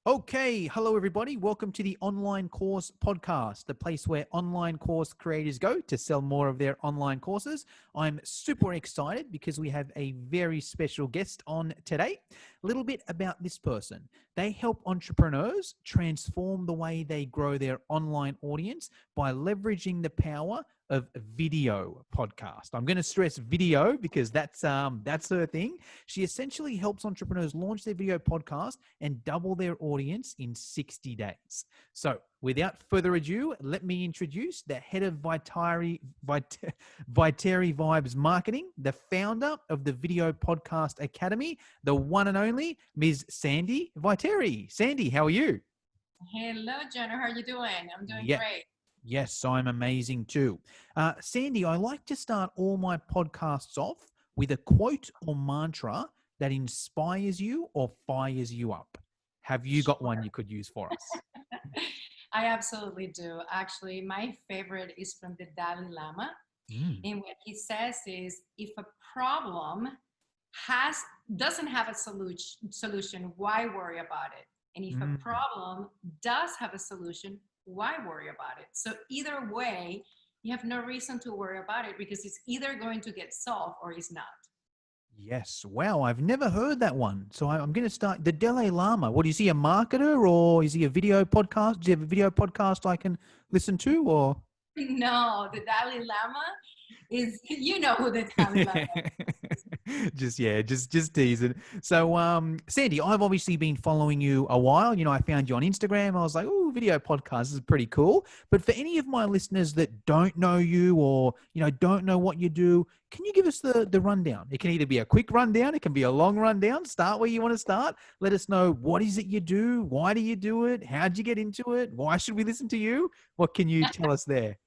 Okay, hello everybody. Welcome to the Online Course Podcast, the place where online course creators go to sell more of their online courses. I'm super excited because we have a very special guest on today. A little bit about this person. They help entrepreneurs transform the way they grow their online audience by leveraging the power of video podcast. I'm going to stress video because that's her thing. She essentially helps entrepreneurs launch their video podcast and double their audience in 60 days. So without further ado, let me introduce the head of Viteri Vibes Marketing, the founder of the Video Podcast Academy, the one and only Ms. Sandi Viteri. Sandi, how are you? Hello, Jenna. How are you doing? I'm doing Yeah. great. Yes, I'm amazing too. Sandi, I like to start all my podcasts off with a quote or mantra that inspires you or fires you up. Have you got one you could use for us? I absolutely do. Actually, my favorite is from the Dalai Lama. Mm, And what he says is if a problem has doesn't have a solution, why worry about it? And if a mm. problem does have a solution, why worry about it? So either way, you have no reason to worry about it because it's either going to get solved or it's not. Yes. Wow. I've never heard that one. So I'm going to start the Dalai Lama. What is he, a marketer or is he a video podcast? Do you have a video podcast I can listen to or? No, the Dalai Lama is, you know who the Dalai Lama is. just teasing. So Sandi, I've obviously been following you a while. You know, I found you on Instagram. I was like, oh, video podcast this is pretty cool. But for any of my listeners that don't know you or, you know, don't know what you do, can you give us the rundown? It can either be a quick rundown, it can be a long rundown. Start where you want to start. Let us know what is it you do, why do you do it, how'd you get into it, why should we listen to you? What can you tell us there?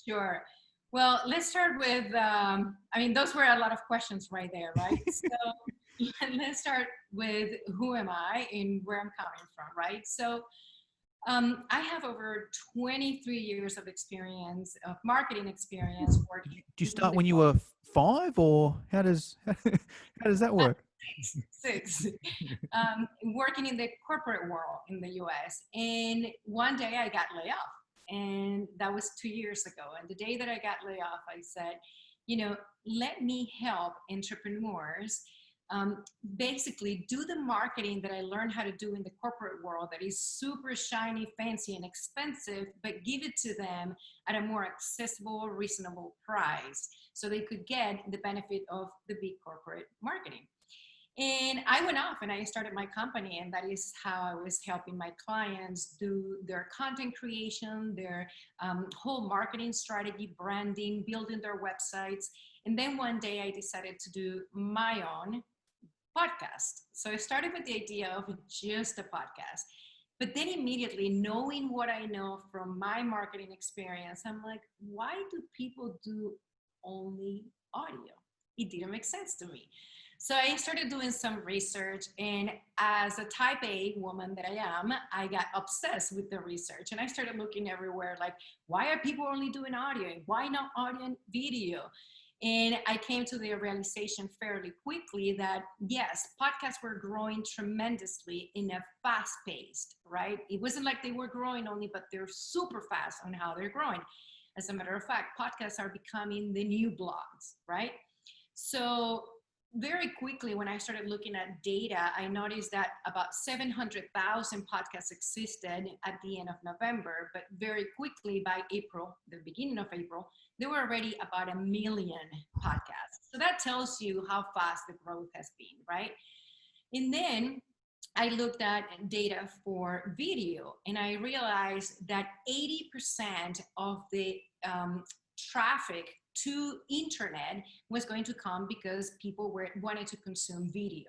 Sure. Well, let's start with, those were a lot of questions right there, right? So let's start with who am I and where I'm coming from, right? So I have over 23 years of experience, of marketing experience working Do you in start the when you were 5 or how does how does that work? six, working in the corporate world in the US. And one day I got laid off. And that was 2 years ago. And the day that I got laid off, I said, let me help entrepreneurs basically do the marketing that I learned how to do in the corporate world that is super shiny, fancy, and expensive, but give it to them at a more accessible, reasonable price so they could get the benefit of the big corporate marketing. And I went off and I started my company, and that is how I was helping my clients do their content creation, their whole marketing strategy, branding, building their websites. And then one day I decided to do my own podcast. So I started with the idea of just a podcast. But then immediately, knowing what I know from my marketing experience, I'm like, why do people do only audio? It didn't make sense to me. So I started doing some research, and as a type A woman that I am, I got obsessed with the research, and I started looking everywhere, like, why are people only doing audio? Why not audio and video? And I came to the realization fairly quickly that yes, podcasts were growing tremendously in a fast paced, right? It wasn't like they were growing only, but they're super fast on how they're growing. As a matter of fact, podcasts are becoming the new blogs, right? So very quickly, when I started looking at data, I noticed that about 700,000 podcasts existed at the end of November, but very quickly by April, the beginning of April, there were already about 1 million podcasts. So that tells you how fast the growth has been, right? And then I looked at data for video, and I realized that 80% of the traffic to internet was going to come because people wanted to consume video.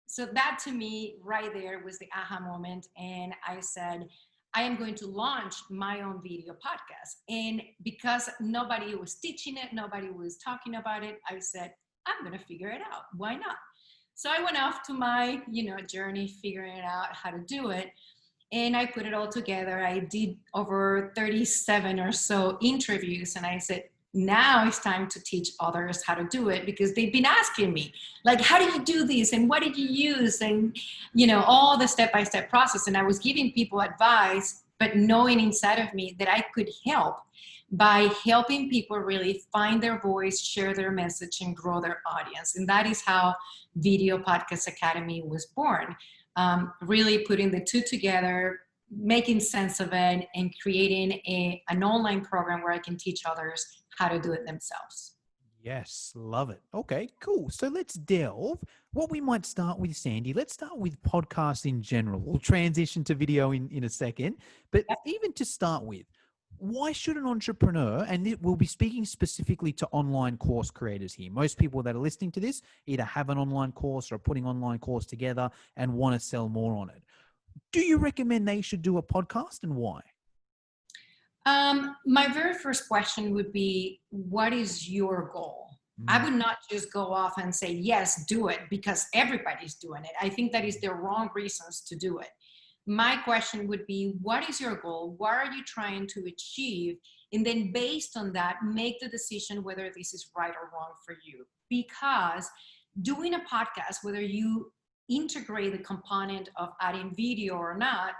So that to me right there was the aha moment. And I said, I am going to launch my own video podcast. And because nobody was teaching it, nobody was talking about it, I said, I'm going to figure it out. Why not? So I went off to my, journey, figuring out how to do it. And I put it all together. I did over 37 or so interviews, and I said, now it's time to teach others how to do it, because they've been asking me, like, how do you do this? And what did you use? And, all the step-by-step process. And I was giving people advice, but knowing inside of me that I could help by helping people really find their voice, share their message, and grow their audience. And that is how Video Podcast Academy was born. Really putting the two together, making sense of it, and creating an online program where I can teach others how to do it themselves. Yes, love it. Okay, cool. So let's delve. What we might start with, Sandi, let's start with podcasts in general. We'll transition to video in a second. But even to start with, why should an entrepreneur, and we'll be speaking specifically to online course creators here. Most people that are listening to this either have an online course or are putting online course together and want to sell more on it. Do you recommend they should do a podcast, and why? My very first question would be, what is your goal? I would not just go off and say, yes, do it because everybody's doing it. I think that is the wrong reasons to do it. My question would be, what is your goal? What are you trying to achieve? And then based on that, make the decision whether this is right or wrong for you. Because doing a podcast, whether you integrate the component of adding video or not,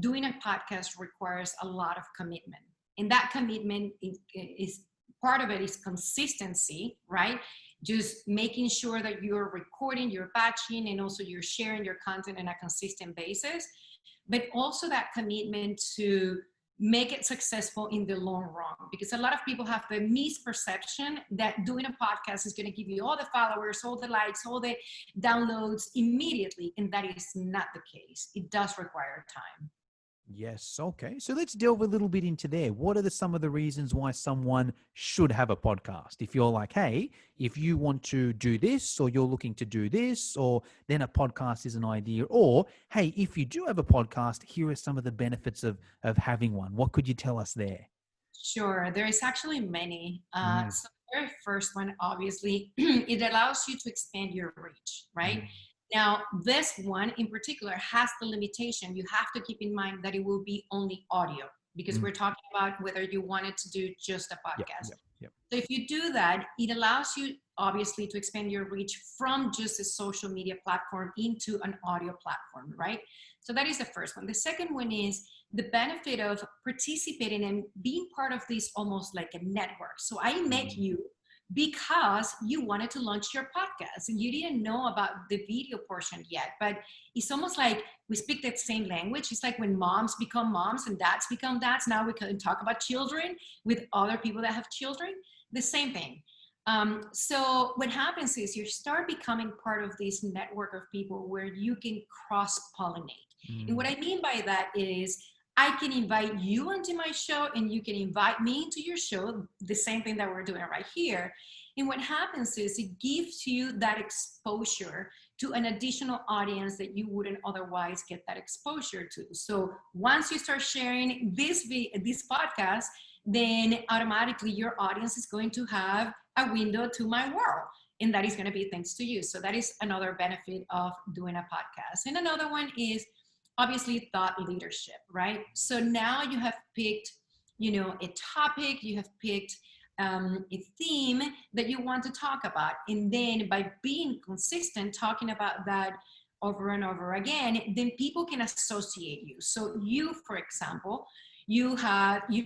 doing a podcast requires a lot of commitment. And that commitment is part of it is consistency, right? Just making sure that you're recording, you're batching, and also you're sharing your content on a consistent basis. But also that commitment to make it successful in the long run. Because a lot of people have the misperception that doing a podcast is going to give you all the followers, all the likes, all the downloads immediately. And that is not the case. It does require time. Yes. Okay. So let's delve a little bit into there. What are some of the reasons why someone should have a podcast? If you're like, hey, if you want to do this, or you're looking to do this, or then a podcast is an idea, or, hey, if you do have a podcast, here are some of the benefits of having one. What could you tell us there? Sure. There is actually many. So the very first one, obviously, it allows you to expand your reach, right? Now, this one in particular has the limitation. You have to keep in mind that it will be only audio, because we're talking about whether you wanted to do just a podcast. Yep. So if you do that, it allows you obviously to expand your reach from just a social media platform into an audio platform, right? So that is the first one. The second one is the benefit of participating and being part of this almost like a network. So I met you because you wanted to launch your podcast and you didn't know about the video portion yet, but it's almost like we speak that same language. It's like when moms become moms and dads become dads. Now we can talk about children with other people that have children, the same thing. So what happens is you start becoming part of this network of people where you can cross-pollinate. And what I mean by that is I can invite you onto my show and you can invite me into your show, the same thing that we're doing right here. And what happens is it gives you that exposure to an additional audience that you wouldn't otherwise get that exposure to. So once you start sharing this podcast, then automatically your audience is going to have a window to my world. And that is going to be thanks to you. So that is another benefit of doing a podcast. And another one is obviously thought leadership, right? So now you have picked, a topic, you have picked a theme that you want to talk about. And then by being consistent, talking about that over and over again, then people can associate you. So you, for example, you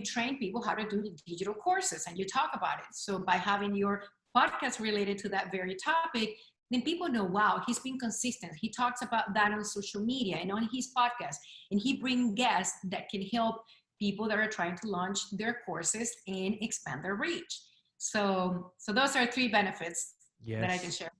train people how to do digital courses and you talk about it. So by having your podcast related to that very topic, then people know, wow, he's been consistent. He talks about that on social media and on his podcast, and he brings guests that can help people that are trying to launch their courses and expand their reach. So those are three benefits that I can share.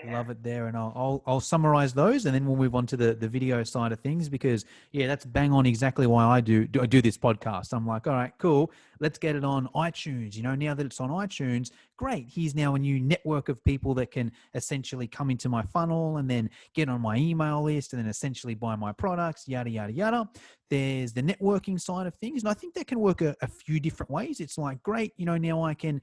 Love it there. And I'll summarize those and then we'll move on to the video side of things, because that's bang on exactly why I do this podcast. I'm like, all right, cool. Let's get it on iTunes. Now that it's on iTunes, great. Here's now a new network of people that can essentially come into my funnel and then get on my email list and then essentially buy my products, yada, yada, yada. There's the networking side of things. And I think that can work a few different ways. It's like, great, now I can,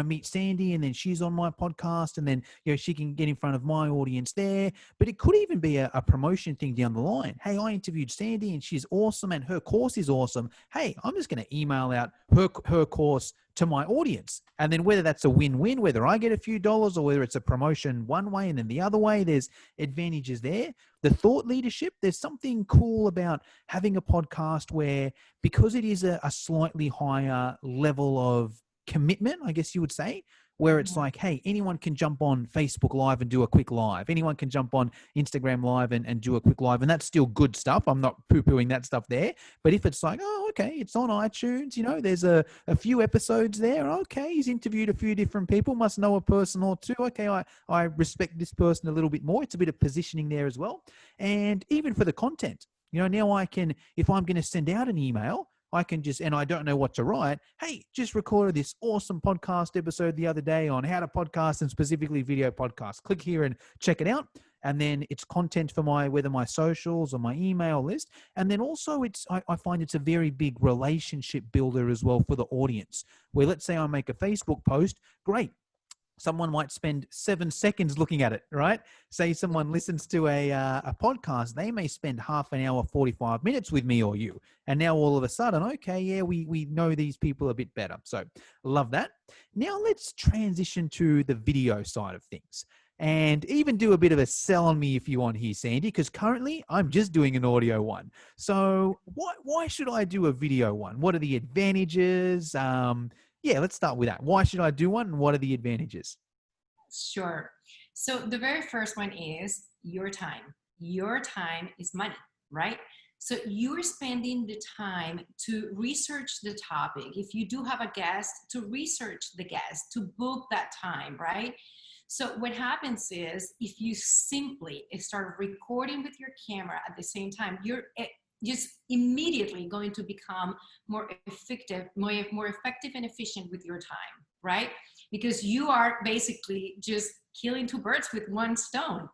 meet Sandi and then she's on my podcast and then, she can get in front of my audience there. But it could even be a promotion thing down the line. Hey, I interviewed Sandi and she's awesome and her course is awesome. Hey, I'm just going to email out out her course to my audience. And then whether that's a win-win, whether I get a few dollars or whether it's a promotion one way and then the other way, there's advantages there. The thought leadership, there's something cool about having a podcast where, because it is a slightly higher level of commitment, I guess you would say, where it's like, hey, anyone can jump on Facebook Live and do a quick live. Anyone can jump on Instagram Live and do a quick live. And that's still good stuff. I'm not poo-pooing that stuff there. But if it's like, oh, okay, it's on iTunes, there's a few episodes there. Okay, he's interviewed a few different people, must know a person or two. Okay, I respect this person a little bit more. It's a bit of positioning there as well. And even for the content, now I can, if I'm going to send out an email, I can just, and I don't know what to write. Hey, just recorded this awesome podcast episode the other day on how to podcast and specifically video podcasts. Click here and check it out. And then it's content for whether my socials or my email list. And then also I find it's a very big relationship builder as well for the audience, where let's say I make a Facebook post. Great. Someone might spend 7 seconds looking at it, right? Say someone listens to a podcast, they may spend half an hour, 45 minutes with me or you. And now all of a sudden, okay, yeah, we know these people a bit better. So love that. Now let's transition to the video side of things and even do a bit of a sell on me if you want here, Sandi, because currently I'm just doing an audio one. So why should I do a video one? What are the advantages? Let's start with that. Why should I do one and what are the advantages? Sure. So the very first one is your time. Your time is money, right? So you're spending the time to research the topic. If you do have a guest, to research the guest, to book that time, right? So what happens is if you simply start recording with your camera at the same time, you're just immediately going to become more effective and efficient with your time, right? Because you are basically just killing two birds with one stone.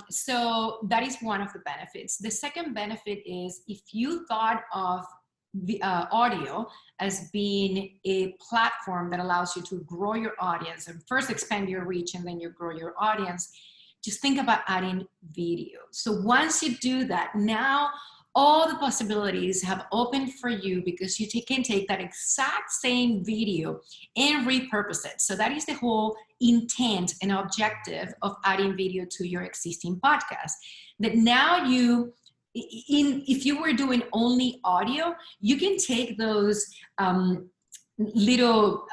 So that is one of the benefits. The second benefit is if you thought of the audio as being a platform that allows you to grow your audience and first expand your reach and then you grow your audience, just think about adding video. So once you do that, now all the possibilities have opened for you because you can take that exact same video and repurpose it. So that is the whole intent and objective of adding video to your existing podcast. That now if you were doing only audio, you can take those little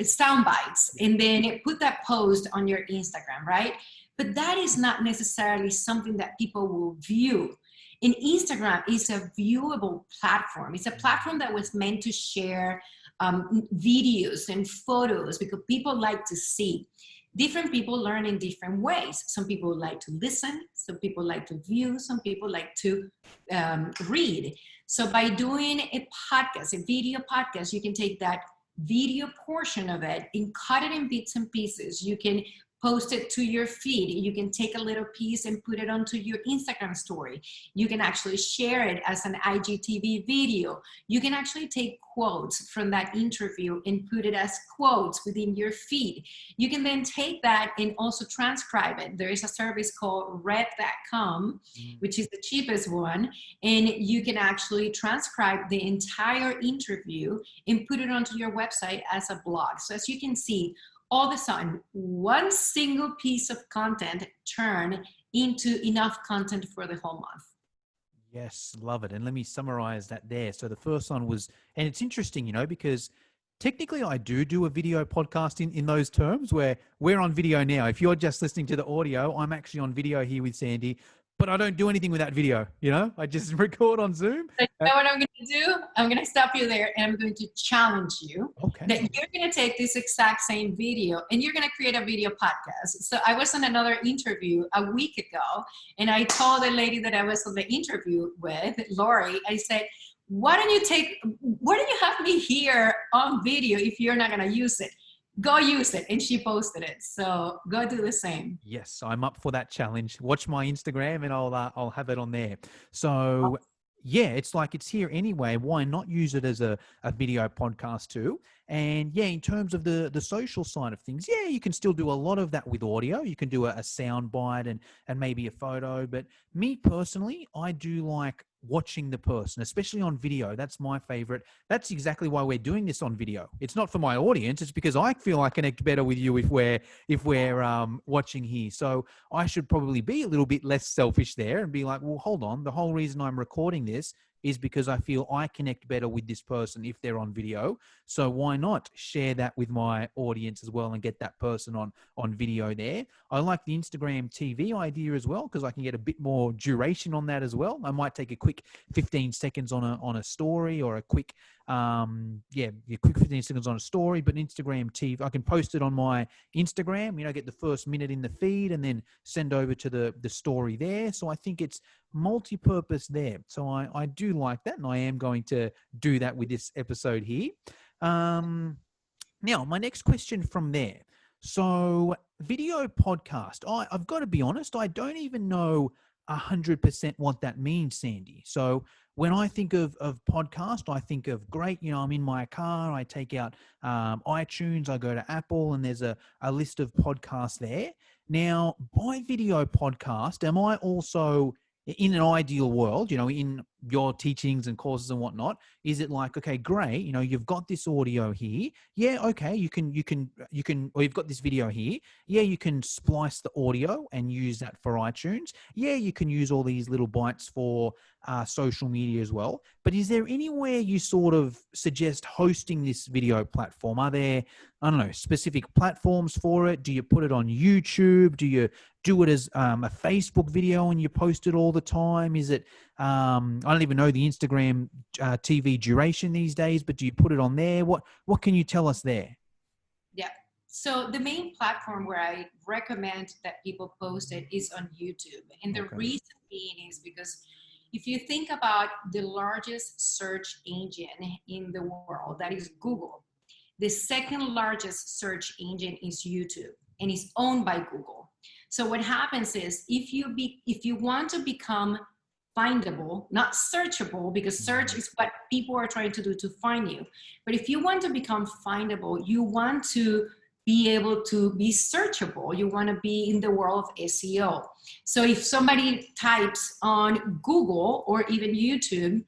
sound bites and then put that post on your Instagram, right? But that is not necessarily something that people will view. And Instagram is a viewable platform. It's a platform that was meant to share videos and photos because people like to see. Different people learn in different ways. Some people like to listen, some people like to view, some people like to read. So by doing a podcast, a video podcast, you can take that video portion of it and cut it in bits and pieces. You can post it to your feed. You can take a little piece and put it onto your Instagram story. You can actually share it as an IGTV video. You can actually take quotes from that interview and put it as quotes within your feed. You can then take that and also transcribe it. There is a service called Red.com, which is the cheapest one. And you can actually transcribe the entire interview and put it onto your website as a blog. So as you can see, all of a sudden, one single piece of content turned into enough content for the whole month. Yes, love it. And let me summarize that there. So the first one was, and it's interesting, because technically I do a video podcast in those terms where we're on video now. If you're just listening to the audio, I'm actually on video here with Sandi, but I don't do anything with that video. I just record on Zoom. So you know what I'm going to do? I'm going to stop you there and I'm going to challenge you that you're going to take this exact same video and you're going to create a video podcast. So I was on another interview a week ago and I told the lady that I was on the interview with, Lori, I said, why don't you have me here on video if you're not going to use it? Go use it. And she posted it. So go do the same. Yes, I'm up for that challenge. Watch my Instagram and I'll have it on there. So yeah, it's like it's here anyway. Why not use it as a video podcast too? And yeah, in terms of the social side of things, yeah, you can still do a lot of that with audio. You can do a sound bite and maybe a photo. But me personally, I do like watching the person, especially on video. That's my favorite. That's exactly why we're doing this on video. It's not for my audience. It's because I feel I connect better with you if we're watching here. So I should probably be a little bit less selfish there and be like, well, hold on. The whole reason I'm recording this is because I feel I connect better with this person if they're on video. So why not share that with my audience as well and get that person on video there? I like the Instagram TV idea as well because I can get a bit more duration on that as well. I might take a quick 15 seconds on a story or a quick quick 15 seconds on a story, but Instagram TV, I can post it on my Instagram, get the first minute in the feed and then send over to the story there. So I think it's multi-purpose there. So I do like that, and I am going to do that with this episode here. Now, my next question from there. So video podcast, I've got to be honest, I don't even know 100% what that means, Sandi. So when I think of podcast, I think of great, I'm in my car, I take out iTunes, I go to Apple, and there's a list of podcasts there. Now, by video podcast, am I also, in an ideal world, in your teachings and courses and whatnot, is it like, okay, great, you've got this audio here. Yeah, okay, you can, or you've got this video here. Yeah, you can splice the audio and use that for iTunes. Yeah, you can use all these little bites for social media as well. But is there anywhere you sort of suggest hosting this video platform? Are there, I don't know, specific platforms for it? Do you put it on YouTube? Do you do it as a Facebook video and you post it all the time? Is it, I don't even know the Instagram TV duration these days, but do you put it on there? What can you tell us there? Yeah. So the main platform where I recommend that people post it is on YouTube. And the reason being is because if you think about the largest search engine in the world, that is Google. The second largest search engine is YouTube, and it's owned by Google. So what happens is if you want to become findable, not searchable, because search is what people are trying to do to find you. But if you want to become findable, you want to be able to be searchable. You want to be in the world of SEO. So if somebody types on Google or even YouTube,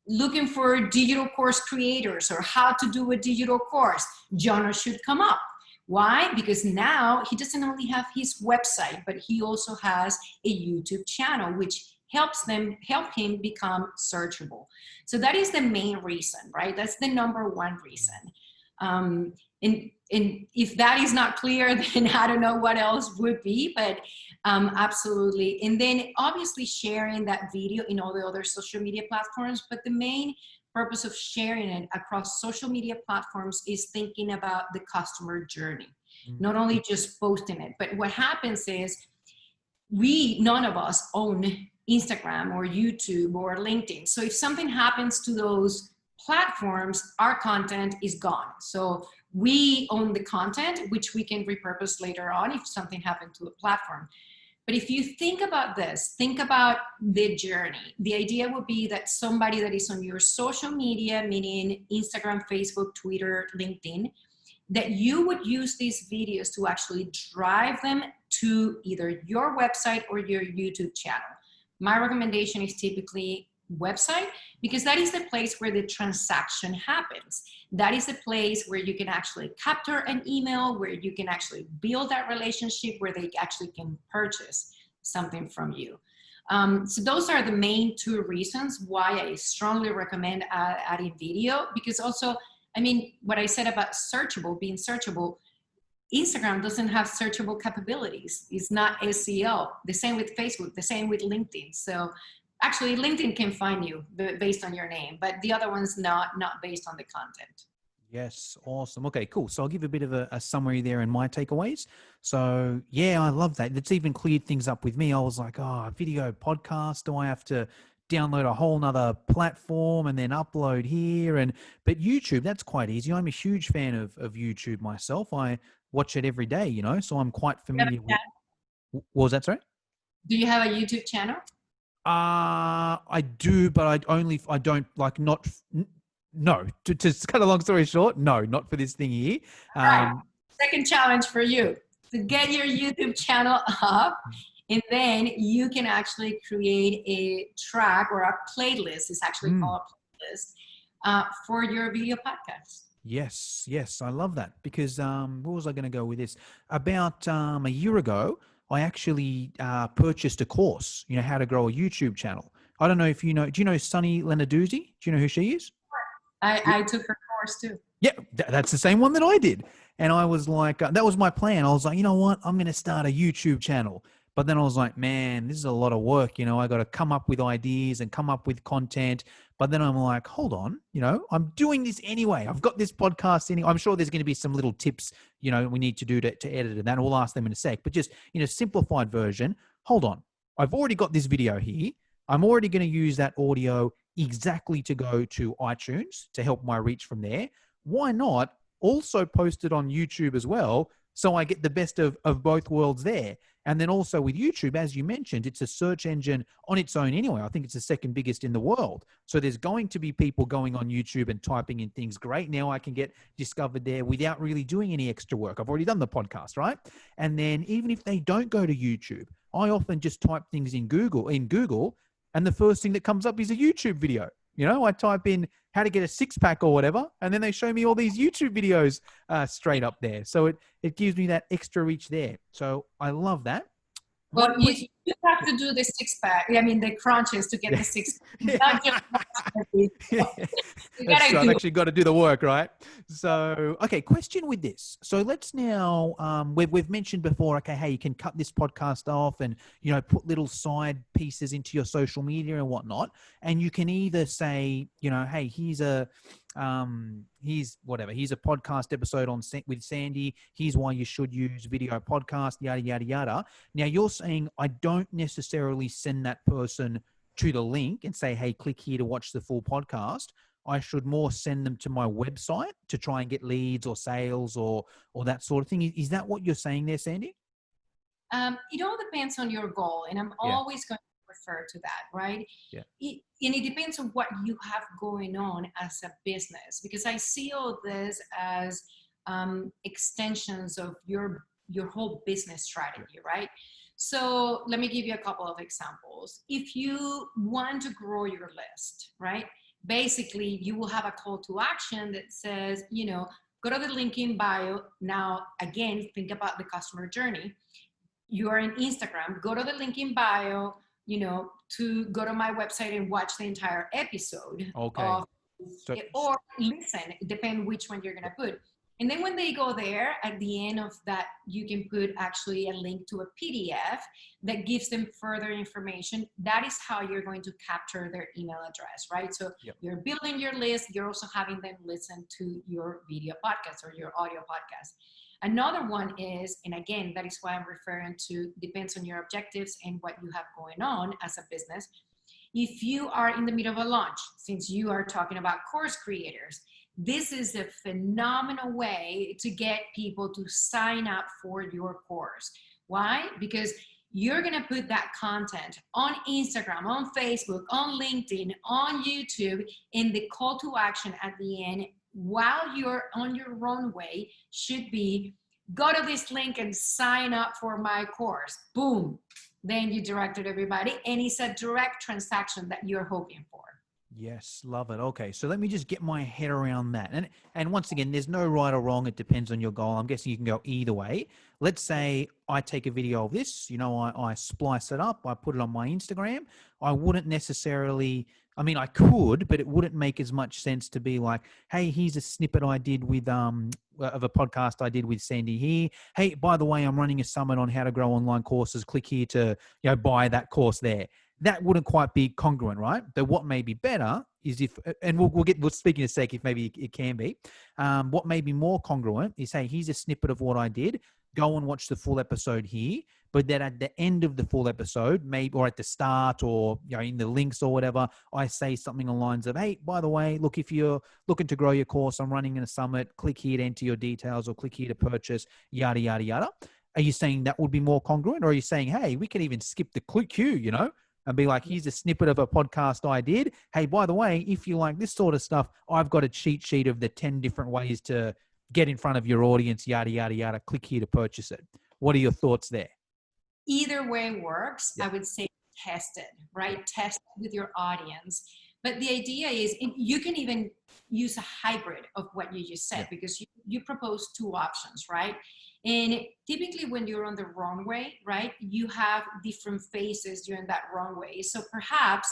looking for digital course creators or how to do a digital course, Jonah should come up. Why? Because now he doesn't only have his website, but he also has a YouTube channel, which helps him become searchable. So that is the main reason, right? That's the number one reason. And if that is not clear, then I don't know what else would be, but absolutely. And then obviously sharing that video in all the other social media platforms, but the main purpose of sharing it across social media platforms is thinking about the customer journey, not only just posting it. But what happens is none of us own Instagram or YouTube or LinkedIn. So if something happens to those platforms, our content is gone. So we own the content, which we can repurpose later on if something happened to a platform. But if you think about this, think about the journey. The idea would be that somebody that is on your social media, meaning Instagram, Facebook, Twitter, LinkedIn, that you would use these videos to actually drive them to either your website or your YouTube channel. My recommendation is typically website, because that is the place where the transaction happens. That is the place where you can actually capture an email, where you can actually build that relationship, where they actually can purchase something from you. So those are the main two reasons why I strongly recommend adding video, because also, I mean, what I said about searchable, being searchable, Instagram doesn't have searchable capabilities. It's not SEO. The same with Facebook, the same with LinkedIn. So actually, LinkedIn can find you based on your name, but the other one's not based on the content. Yes. Awesome. Okay, cool. So I'll give a bit of a summary there and my takeaways. So yeah, I love that. It's even cleared things up with me. I was like, video podcast, do I have to download a whole nother platform and then upload here? But YouTube, that's quite easy. I'm a huge fan of YouTube myself. I watch it every day, so I'm quite familiar with. What was that, sorry? Do you have a YouTube channel? I do, but I don't like not. No, to cut a long story short, no, not for this thing here. Right. Second challenge for you, to get your YouTube channel up And then you can actually create a track or a playlist. It's actually called a playlist for your video podcast. Yes, yes, I love that because what was I going to go with this? About a year ago, I actually purchased a course, how to grow a YouTube channel. I don't know if you know, do you know Sunny Lenarduzzi? Do you know who she is? I took her course too. Yeah, that's the same one that I did. And I was like, that was my plan. I was like, you know what? I'm going to start a YouTube channel. But then I was like, man, this is a lot of work. I got to come up with ideas and come up with content. But then I'm like, hold on, I'm doing this anyway. I've got this podcast anyway. I'm sure there's going to be some little tips, we need to do to edit it. And we'll ask them in a sec. But just, simplified version. Hold on. I've already got this video here. I'm already going to use that audio exactly to go to iTunes to help my reach from there. Why not also post it on YouTube as well, so I get the best of both worlds there? And then also with YouTube, as you mentioned, it's a search engine on its own anyway. I think it's the second biggest in the world. So there's going to be people going on YouTube and typing in things. Great. Now I can get discovered there without really doing any extra work. I've already done the podcast, right? And then even if they don't go to YouTube, I often just type things in Google, and the first thing that comes up is a YouTube video. I type in how to get a six-pack or whatever, and then they show me all these YouTube videos straight up there. So it gives me that extra reach there. So I love that. Well, you have to do the six-pack. I mean, the crunches to get the six-pack. Not just you That's right. I've actually got to do the work, right? So, okay, question with this. So let's now, we've mentioned before, okay, hey, you can cut this podcast off and, put little side pieces into your social media and whatnot. And you can either say, hey, here's a podcast episode with Sandy. Here's why you should use video podcast, yada, yada, yada. Now you're saying I don't necessarily send that person to the link and say, hey, click here to watch the full podcast. I should more send them to my website to try and get leads or sales or that sort of thing. Is that what you're saying there, Sandy? It all depends on your goal. And I'm always going to refer to that, right? Yeah. And it depends on what you have going on as a business, because I see all this as extensions of your whole business strategy, right? So let me give you a couple of examples. If you want to grow your list, right? Basically, you will have a call to action that says, go to the link in bio. Now, again, think about the customer journey. You are in Instagram, go to the link in bio, to go to my website and watch the entire episode. Okay. Or listen, it depends which one you're going to put. And then when they go there, at the end of that, you can put actually a link to a PDF that gives them further information. That is how you're going to capture their email address, right? So you're building your list. You're also having them listen to your video podcast or your audio podcast. Another one is, and again, that is why I'm referring to depends on your objectives and what you have going on as a business. If you are in the middle of a launch, since you are talking about course creators, this is a phenomenal way to get people to sign up for your course. Why? Because you're going to put that content on Instagram, on Facebook, on LinkedIn, on YouTube, and the call to action at the end while you're on your runway should be, go to this link and sign up for my course. Boom. Then you directed everybody, and it's a direct transaction that you're hoping for. Yes, love it. Okay, so let me just get my head around that. And once again, there's no right or wrong. It depends on your goal. I'm guessing you can go either way. Let's say I take a video of this, I splice it up, I put it on my Instagram. I wouldn't necessarily, I could, but it wouldn't make as much sense to be like, hey, here's a snippet I did with of a podcast I did with Sandy here. Hey, by the way, I'm running a summit on how to grow online courses. Click here to buy that course there. That wouldn't quite be congruent, right? But what may be better is if, and we'll speak in a sec if maybe it can be. What may be more congruent is, hey, here's a snippet of what I did. Go and watch the full episode here. But then at the end of the full episode, maybe, or at the start, or in the links or whatever, I say something along the lines of, hey, by the way, look, if you're looking to grow your course, I'm running in a summit. Click here to enter your details, or click here to purchase, yada, yada, yada. Are you saying that would be more congruent? Or are you saying, hey, we can even skip the queue, and be like, here's a snippet of a podcast I did. Hey, by the way, if you like this sort of stuff, I've got a cheat sheet of the 10 different ways to get in front of your audience, yada, yada, yada. Click here to purchase it. What are your thoughts there? either way works. Yeah. I would say test it, right? Test it with your audience. But the idea is, and you can even use a hybrid of what you just said, Yeah. because you propose two options, right? And typically when you're on the runway, right, you have different phases during that runway. So perhaps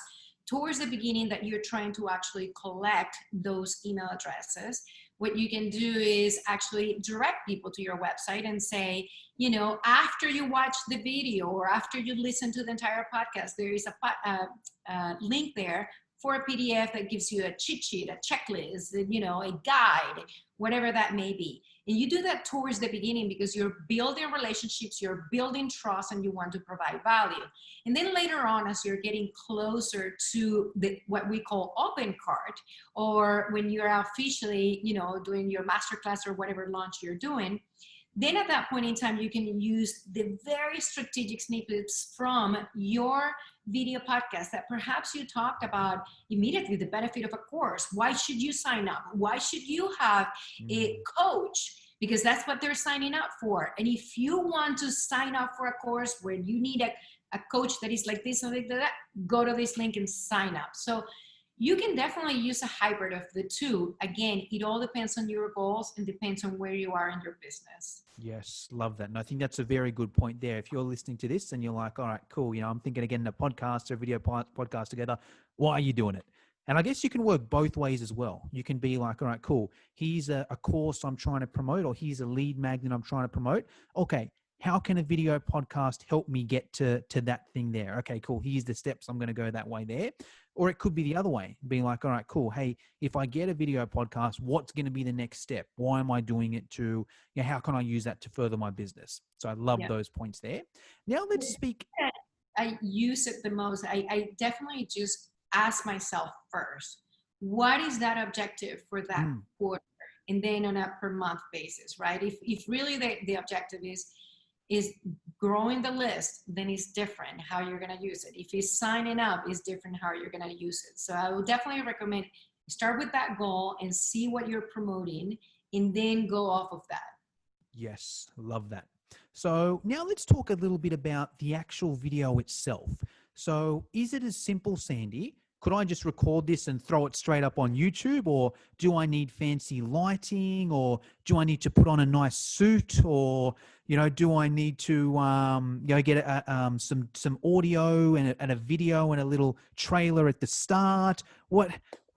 towards the beginning that you're trying to actually collect those email addresses, what you can do is actually direct people to your website and say, you know, after you watch the video or after you listen to the entire podcast, there is a link there for a PDF that gives you a cheat sheet, a checklist, you know, a guide, whatever that may be. And you do that towards the beginning because you're building relationships, you're building trust, and you want to provide value. And then later on, as you're getting closer to what we call open cart, or when you're officially, you know, doing your masterclass or whatever launch you're doing, then at that point in time, you can use the very strategic snippets from your video podcast that perhaps you talked about immediately, the benefit of a course. Why should you sign up? Why should you have a coach? Because that's what they're signing up for. And if you want to sign up for a course where you need a coach that is like this and like that, go to this link and sign up. So you can definitely use a hybrid of the two. Again, it all depends on your goals and depends on where you are in your business. Yes, love that. And I think that's a very good point there. If you're listening to this and you're like, all right, cool, you know, I'm thinking of getting a podcast or a video podcast together, why are you doing it? And I guess you can work both ways as well. You can be like, all right, cool, here's a course I'm trying to promote, or here's a lead magnet I'm trying to promote. Okay, how can a video podcast help me get to that thing there? Okay, cool, here's the steps. I'm going to go that way there. Or it could be the other way, being like, all right, cool. Hey, if I get a video podcast, what's going to be the next step? Why am I doing it to, you know, how can I use that to further my business? So I love those points there. Now let's speak. I use it the most. I definitely just ask myself first, what is that objective for that quarter? And then on a per month basis, right? If really the objective is growing the list, then it's different how you're going to use it. If it's signing up, it's different how you're going to use it. So I would definitely recommend start with that goal and see what you're promoting and then go off of that. Yes, love that. So now let's talk a little bit about the actual video itself. So is it as simple, Sandi? Could I just record this and throw it straight up on YouTube, or do I need fancy lighting, or do I need to put on a nice suit, or, you know, do I need to, you know, get some audio and a video and a little trailer at the start? What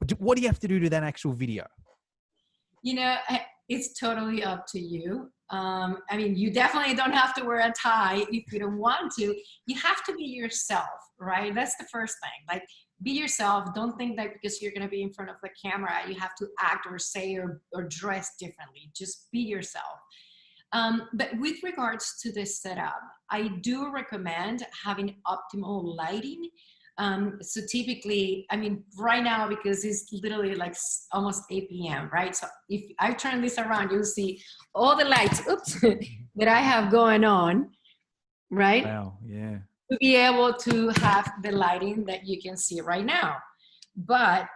do you have to do to that actual video? You know, it's totally up to you. I mean, you definitely don't have to wear a tie if you don't want to. You have to be yourself, right? That's the first thing. Like, be yourself. Don't think that because you're going to be in front of the camera, you have to act or say or dress differently. Just be yourself. But with regards to this setup, I do recommend having optimal lighting. So typically, I mean, right now, because it's literally like almost 8 p.m., right? So if I turn this around, you'll see all the lights, that I have going on, right? Wow, yeah. To be able to have the lighting that you can see right now. But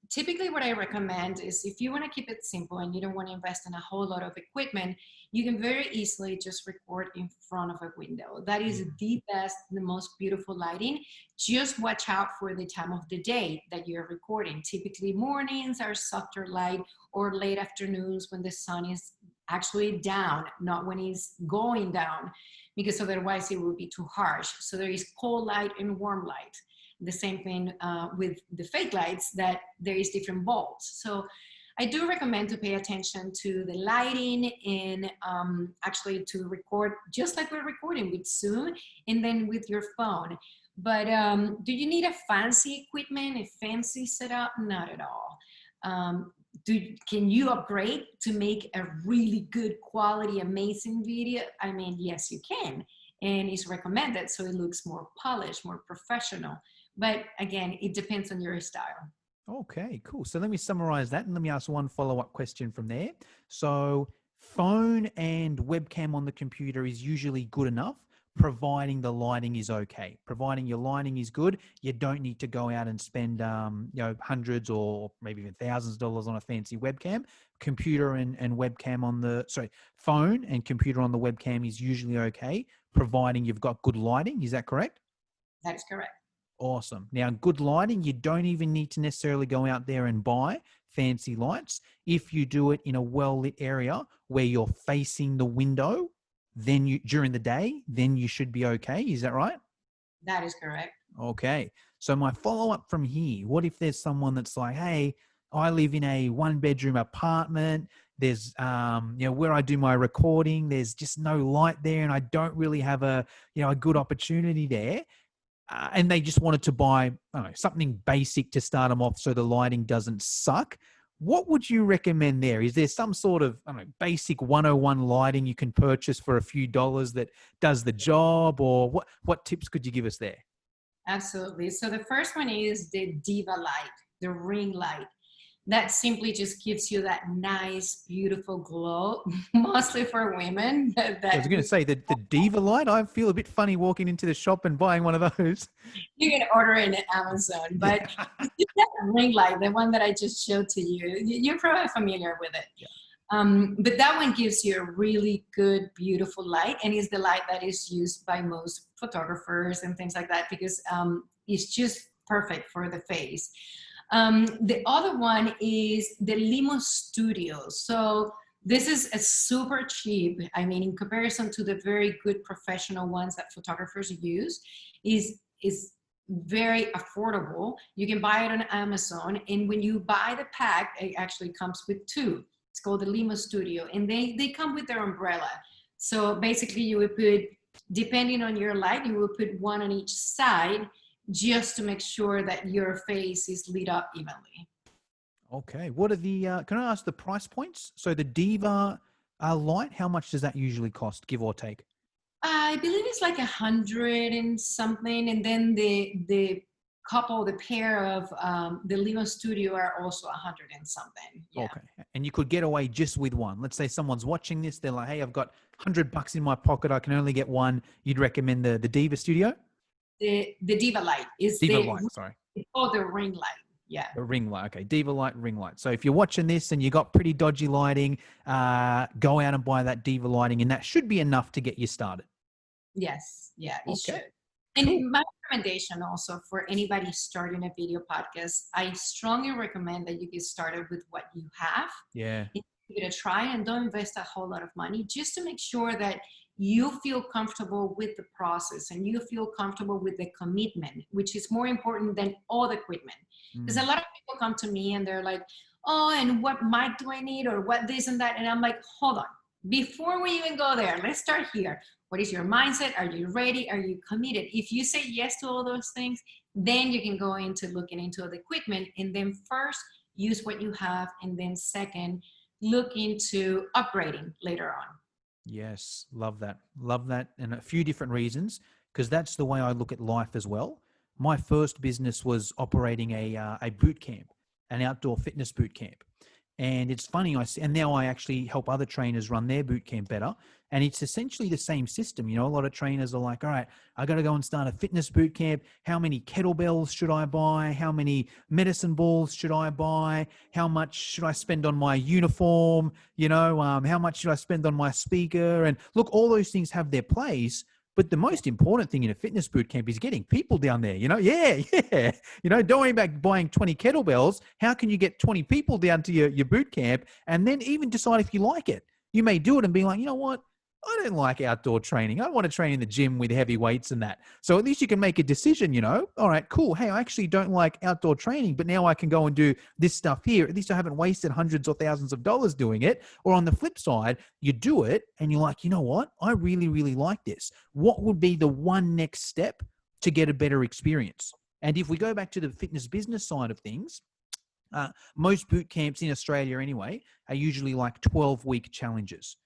typically what I recommend is if you want to keep it simple and you don't want to invest in a whole lot of equipment, you can very easily just record in front of a window. That is the best, the most beautiful lighting. Just watch out for the time of the day that you're recording. Typically mornings are softer light, or late afternoons when the sun is actually down, not when it's going down, because otherwise it would be too harsh. So there is cold light and warm light. The same thing with the fake lights, that there is different bulbs. So I do recommend to pay attention to the lighting and actually to record just like we're recording with Zoom and then with your phone. But do you need a fancy equipment, a fancy setup? Not at all. Can you upgrade to make a really good quality, amazing video? I mean, yes, you can. And it's recommended so it looks more polished, more professional. But again, it depends on your style. Okay, cool. So let me summarize that and let me ask one follow-up question from there. So phone and webcam on the computer is usually good enough, providing the lighting is okay. Providing your lighting is good, you don't need to go out and spend you know, hundreds or maybe even thousands of dollars on a fancy webcam. Computer and webcam on the phone and computer on the webcam is usually okay, providing you've got good lighting. Is that correct? That is correct. Awesome. Now, good lighting, you don't even need to necessarily go out there and buy fancy lights. If you do it in a well-lit area where you're facing the window, then during the day, then you should be okay. Is that right? That is correct. Okay. So my follow-up from here, what if there's someone that's like, hey, I live in a one-bedroom apartment. There's, where I do my recording, there's just no light there and I don't really have a good opportunity there. And they just wanted to buy, I don't know, something basic to start them off so the lighting doesn't suck. What would you recommend there? Is there some sort of, I don't know, basic 101 lighting you can purchase for a few dollars that does the job, or what tips could you give us there? Absolutely. So the first one is the Diva light, the ring light. That simply just gives you that nice, beautiful glow, mostly for women. I was going to say the Diva light. I feel a bit funny walking into the shop and buying one of those. You can order it on Amazon, but that ring light, the one that I just showed to you, you're probably familiar with it. Yeah. But that one gives you a really good, beautiful light, and is the light that is used by most photographers and things like that, because it's just perfect for the face. The other one is the Limo Studio. So this is a super cheap, I mean, in comparison to the very good professional ones that photographers use, is very affordable. You can buy it on Amazon, and when you buy the pack, it actually comes with two. It's called the Limo Studio, and they come with their umbrella. So basically you would put, depending on your light, you will put one on each side, just to make sure that your face is lit up evenly. Okay. What are the, can I ask the price points? So the Diva light, how much does that usually cost, give or take? I believe it's like 100 and something. And then the pair of the Limo Studio are also 100 and something. Yeah. Okay. And you could get away just with one. Let's say someone's watching this. They're like, hey, I've got $100 in my pocket. I can only get one. You'd recommend the Diva Studio? The Diva light is it's called the ring light. Yeah. The ring light. Okay. Diva light, ring light. So if you're watching this and you got pretty dodgy lighting, go out and buy that Diva lighting, and that should be enough to get you started. Yes. Yeah, it should. Cool. And my recommendation also for anybody starting a video podcast, I strongly recommend that you get started with what you have. Yeah. Give it a try and don't invest a whole lot of money, just to make sure that you feel comfortable with the process and you feel comfortable with the commitment, which is more important than all the equipment. Because a lot of people come to me and they're like, oh, and what mic do I need, or what this and that? And I'm like, hold on, before we even go there, let's start here. What is your mindset? Are you ready? Are you committed? If you say yes to all those things, then you can go into looking into the equipment, and then first use what you have, and then second, look into upgrading later on. Yes, love that. Love that. And a few different reasons, because that's the way I look at life as well. My first business was operating a boot camp, an outdoor fitness boot camp. And it's funny, and now I actually help other trainers run their boot camp better. And it's essentially the same system. You know, a lot of trainers are like, all right, I got to go and start a fitness boot camp. How many kettlebells should I buy? How many medicine balls should I buy? How much should I spend on my uniform? How much should I spend on my speaker? And look, all those things have their place. But the most important thing in a fitness boot camp is getting people down there, Yeah. Don't worry about buying 20 kettlebells. How can you get 20 people down to your boot camp, and then even decide if you like it? You may do it and be like, you know what? I don't like outdoor training. I want to train in the gym with heavy weights and that. So at least you can make a decision, all right, cool. Hey, I actually don't like outdoor training, but now I can go and do this stuff here. At least I haven't wasted hundreds or thousands of dollars doing it. Or on the flip side, you do it and you're like, you know what? I really, really like this. What would be the one next step to get a better experience? And if we go back to the fitness business side of things, most boot camps in Australia anyway are usually like 12-week challenges.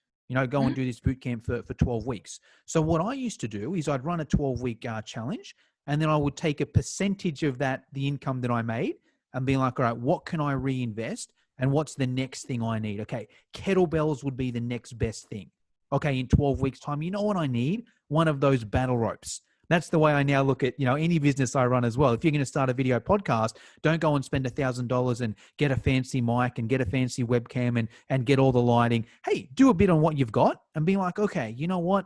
Go and do this boot camp for 12 weeks. So what I used to do is I'd run a 12-week challenge, and then I would take a percentage of the income that I made, and be like, all right, what can I reinvest? And what's the next thing I need? Okay, kettlebells would be the next best thing. Okay, in 12 weeks time, you know what I need? One of those battle ropes. That's the way I now look at, any business I run as well. If you're going to start a video podcast, don't go and spend $1,000 and get a fancy mic and get a fancy webcam and get all the lighting. Hey, do a bit on what you've got and be like, okay, you know what?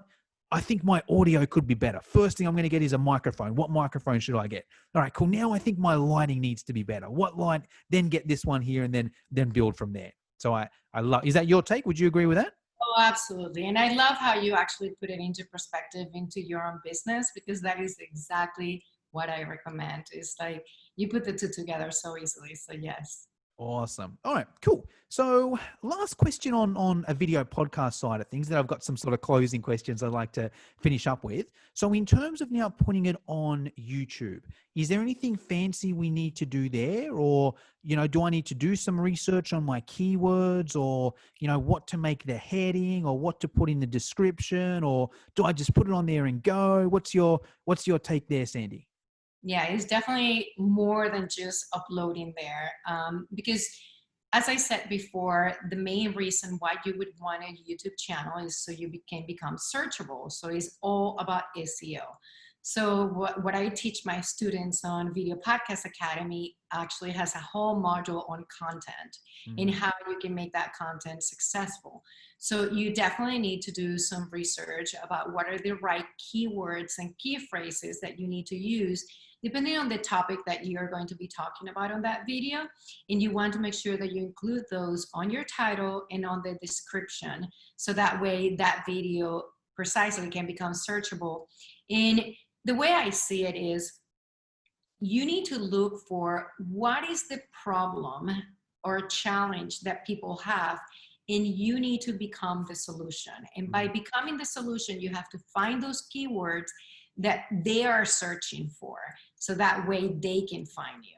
I think my audio could be better. First thing I'm going to get is a microphone. What microphone should I get? All right, cool. Now I think my lighting needs to be better. What light? Then get this one here, and then build from there. So I love. Is that your take? Would you agree with that? Oh, absolutely. And I love how you actually put it into perspective into your own business, because that is exactly what I recommend. It's like you put the two together so easily. So yes. Awesome. All right, cool. So last question on a video podcast side of things, that I've got some sort of closing questions I'd like to finish up with. So in terms of now putting it on YouTube, is there anything fancy we need to do there? Or, do I need to do some research on my keywords, or, what to make the heading, or what to put in the description, or do I just put it on there and go? What's your take there, Sandi? Yeah, it's definitely more than just uploading there. Because as I said before, the main reason why you would want a YouTube channel is so you can become searchable. So it's all about SEO. So what I teach my students on Video Podcast Academy actually has a whole module on content and how you can make that content successful. So you definitely need to do some research about what are the right keywords and key phrases that you need to use depending on the topic that you're going to be talking about on that video. And you want to make sure that you include those on your title and on the description. So that way that video precisely can become searchable. And the way I see it is, you need to look for what is the problem or challenge that people have, and you need to become the solution. And by becoming the solution, you have to find those keywords that they are searching for, so that way they can find you.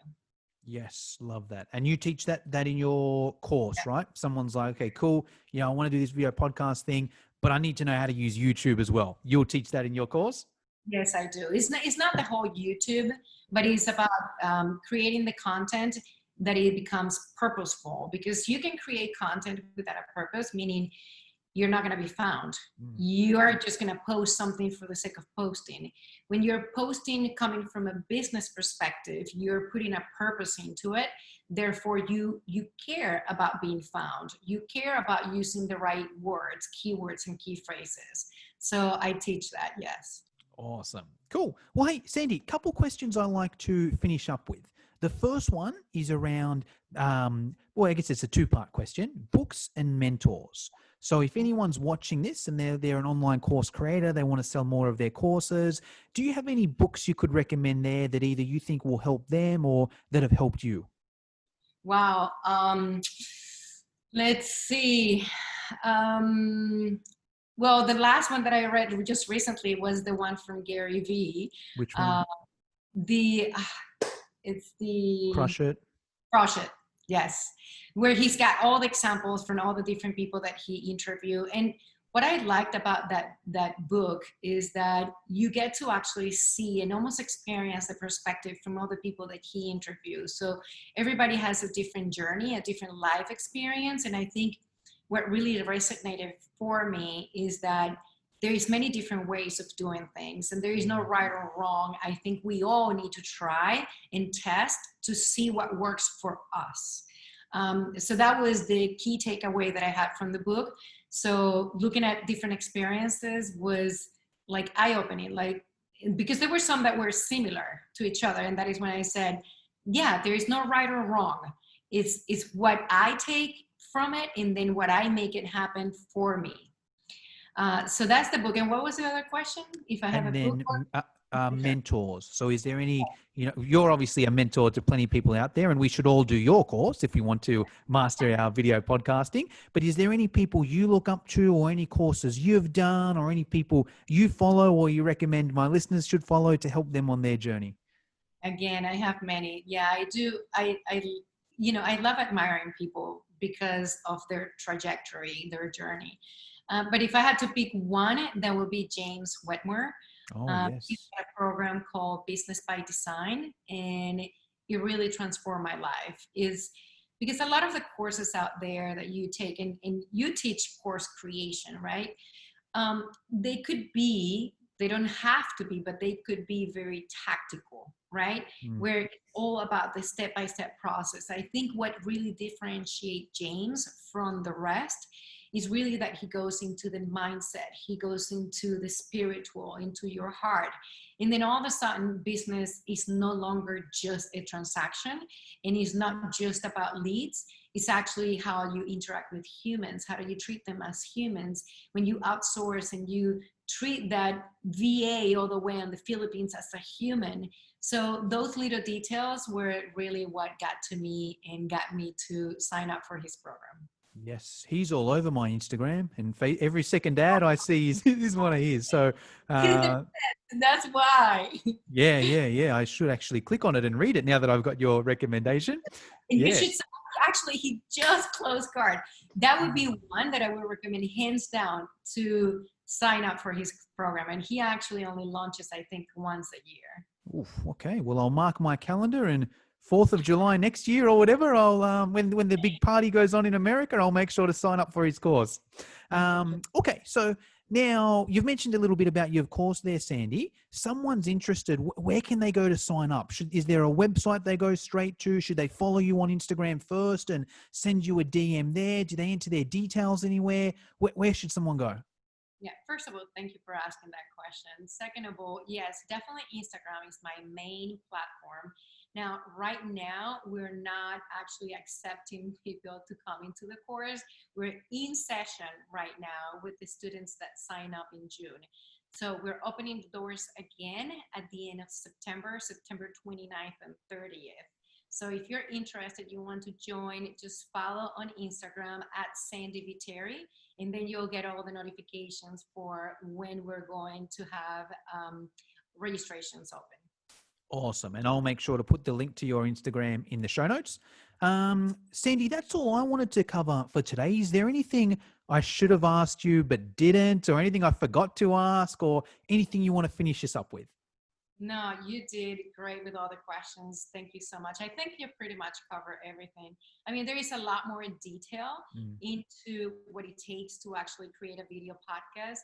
Yes, love that. And you teach that in your course, right? Someone's like, okay, cool. I want to do this video podcast thing, but I need to know how to use YouTube as well. You'll teach that in your course? Yes, I do. It's not the whole YouTube, but it's about creating the content that it becomes purposeful, because you can create content without a purpose, meaning you're not going to be found. You are just going to post something for the sake of posting. When you're posting coming from a business perspective, you're putting a purpose into it. Therefore, you care about being found. You care about using the right words, keywords, and key phrases. So I teach that, yes. Awesome. Cool. Well, hey, Sandi, couple questions I like to finish up with. The first one is around, I guess it's a two-part question, books and mentors. So if anyone's watching this and they're an online course creator, they want to sell more of their courses, do you have any books you could recommend there that either you think will help them or that have helped you? Wow. Let's see. Well, the last one that I read just recently was the one from Gary Vee. Which one? It's the Crush It. Crush It, yes. Where he's got all the examples from all the different people that he interviewed. And what I liked about that book is that you get to actually see and almost experience the perspective from all the people that he interviews. So everybody has a different journey, a different life experience. And I think what really resonated for me is that there is many different ways of doing things, and there is no right or wrong. I think we all need to try and test to see what works for us. So that was the key takeaway that I had from the book. So looking at different experiences was like eye-opening, because there were some that were similar to each other. And that is when I said, yeah, there is no right or wrong. It's what I take from it, and then what I make it happen for me. So that's the book. And what was the other question? If I have and a book. Mentors. So is there any, you're obviously a mentor to plenty of people out there, and we should all do your course if we want to master our video podcasting. But is there any people you look up to, or any courses you've done, or any people you follow or you recommend my listeners should follow to help them on their journey? Again, I have many. Yeah, I do. I love admiring people because of their trajectory, their journey. But if I had to pick one, that would be James Wetmore. Yes. He's got a program called Business by Design, and it really transformed my life. Is because a lot of the courses out there that you take, and you teach course creation, right? They don't have to be, but they could be very tactical, right? Where it's all about the step-by-step process. I think what really differentiates James from the rest is really that he goes into the mindset, he goes into the spiritual, into your heart. And then all of a sudden, business is no longer just a transaction, and it's not just about leads. It's actually how you interact with humans. How do you treat them as humans? When you outsource and you treat that VA all the way in the Philippines as a human. So those little details were really what got to me and got me to sign up for his program. Yes, he's all over my Instagram, and every second ad I see is one of his. So, uh, That's why. yeah. I should actually click on it and read it now that I've got your recommendation. And you Yeah. should actually, he just closed card. That would be one that I would recommend hands down to sign up for his program. And he actually only launches, I think, once a year. Oof, okay. Well, I'll mark my calendar, and 4th of July next year or whatever, I'll when the big party goes on in America, I'll make sure to sign up for his course. Okay, so now you've mentioned a little bit about your course there, Sandi. Someone's interested. Where can they go to sign up? Is there a website they go straight to? Should they follow you on Instagram first and send you a DM there? Do they enter their details anywhere? Where should someone go? Yeah, first of all, thank you for asking that question. Second of all, yes, definitely Instagram is my main platform. Now, right now, we're not actually accepting people to come into the course. We're in session right now with the students that sign up in June. So we're opening the doors again at the end of September 29th and 30th. So if you're interested, you want to join, just follow on Instagram at Sandi Viteri, and then you'll get all the notifications for when we're going to have registrations open. Awesome. And I'll make sure to put the link to your Instagram in the show notes. Sandi, that's all I wanted to cover for today. Is there anything I should have asked you but didn't, or anything I forgot to ask, or anything you want to finish us up with? No, you did great with all the questions. Thank you so much. I think you pretty much cover everything. I mean, there is a lot more detail into what it takes to actually create a video podcast.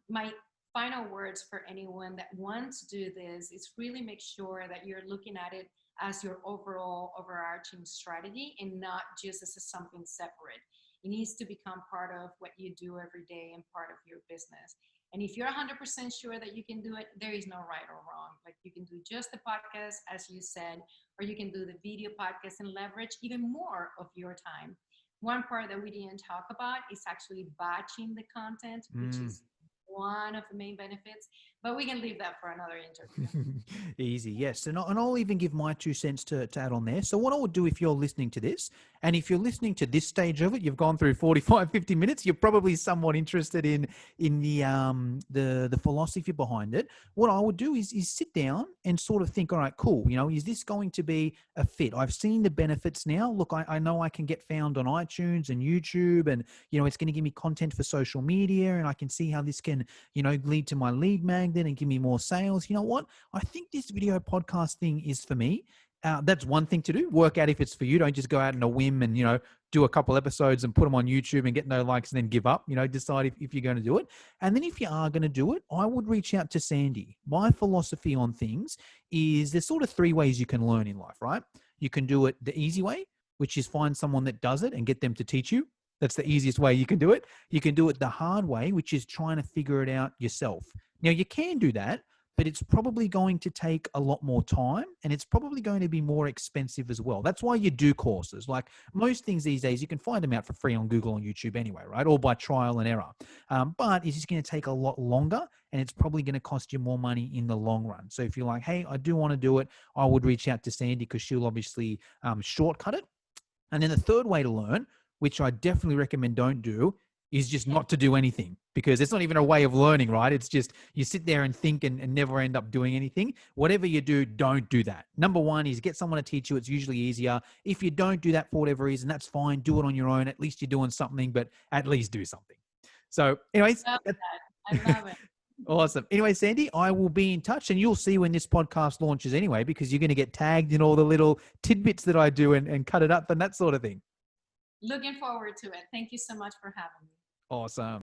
My final words for anyone that wants to do this is really make sure that you're looking at it as your overall overarching strategy and not just as something separate. It needs to become part of what you do every day and part of your business. And if you're 100% sure that you can do it, there is no right or wrong. Like, you can do just the podcast, as you said, or you can do the video podcast and leverage even more of your time. One part that we didn't talk about is actually batching the content, which is one of the main benefits, but we can leave that for another interview. Easy, yes. And I'll even give my 2 cents to add on there. So what I would do, if you're listening to this, and if you're listening to this stage of it, you've gone through 45, 50 minutes, you're probably somewhat interested in the philosophy behind it. What I would do is sit down and sort of think, all right, cool. You know, is this going to be a fit? I've seen the benefits now. Look, I know I can get found on iTunes and YouTube, and, you know, it's going to give me content for social media, and I can see how this can, you know, lead to my lead magnet and give me more sales. You know what? I think this video podcast thing is for me. That's one thing to do. Work out if it's for you. Don't just go out on a whim and, you know, do a couple episodes and put them on YouTube and get no likes and then give up. You know, decide if you're going to do it. And then if you are going to do it, I would reach out to Sandi. My philosophy on things is there's sort of 3 ways you can learn in life, right? You can do it the easy way, which is find someone that does it and get them to teach you. That's the easiest way you can do it. You can do it the hard way, which is trying to figure it out yourself. Now, you can do that, but it's probably going to take a lot more time, and it's probably going to be more expensive as well. That's why you do courses. Like most things these days, you can find them out for free on Google and YouTube anyway, right? Or by trial and error. But it's just going to take a lot longer, and it's probably going to cost you more money in the long run. So if you're like, hey, I do want to do it, I would reach out to Sandi, because she'll obviously shortcut it. And then the third way to learn, which I definitely recommend don't do, is just not to do anything, because it's not even a way of learning, right? It's just you sit there and think and never end up doing anything. Whatever you do, don't do that. Number one is get someone to teach you. It's usually easier. If you don't do that for whatever reason, that's fine. Do it on your own. At least you're doing something, but at least do something. So anyways. I love it. Awesome. Anyway, Sandi, I will be in touch, and you'll see when this podcast launches anyway, because you're going to get tagged in all the little tidbits that I do and cut it up and that sort of thing. Looking forward to it. Thank you so much for having me. Awesome.